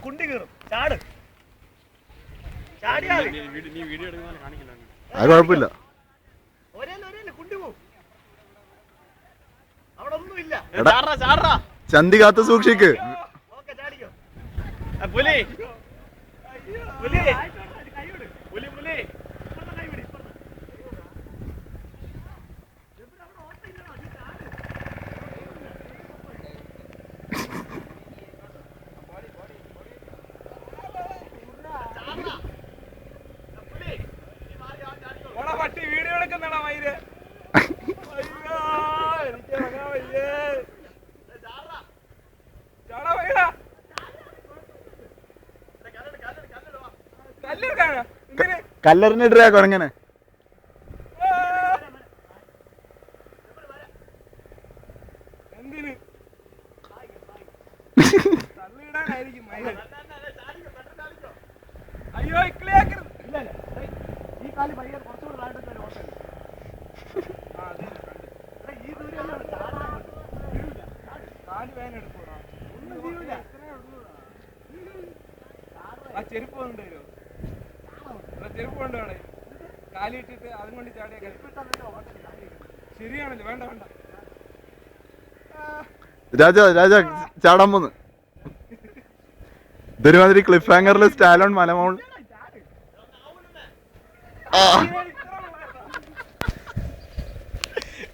കുണ്ടി കീറും ചാട് ചാടിയാ അത് കുഴപ്പമില്ല. കുണ്ടി പോവും അവിടെ ഒന്നുമില്ല. ചന്തി കാത്ത് സൂക്ഷിക്ക്. പുലി പുലി പുലി പുലി പട്ടി വീഡിയോ എടുക്കുന്നതാ മയില്. കല്ലറിനിട്ടാ കൊരങ്ങനെ. എന്തിന് തള്ളിയിടാനായിരിക്കും മയില്. അയ്യോ ഇക്ലിയാക്കരുത്. ഇല്ല ഈ കാലി ഭയങ്കര കുറച്ചുകൂടെ താഴെ ഓട്ടം. ഈ ദൂരം കാല് വേന എടുക്കൂടാ. ഒന്നും ചെയ്യൂല. ആ ചെരുപ്പ് കൊണ്ടുവരുമോ? ചെരുപ്പ് കൊണ്ടുപോണേ. കാലിട്ടിട്ട് അതും കൊണ്ട് ചാടിയ ശരിയാണല്ലോ. വേണ്ട വേണ്ട രാജ ചാടാൻ പോന്ന്. ഇതൊരുമാതിരി ക്ലിഫ് ഹാങ്ങറിൽ സ്റ്റാലോൺ മലമോൾ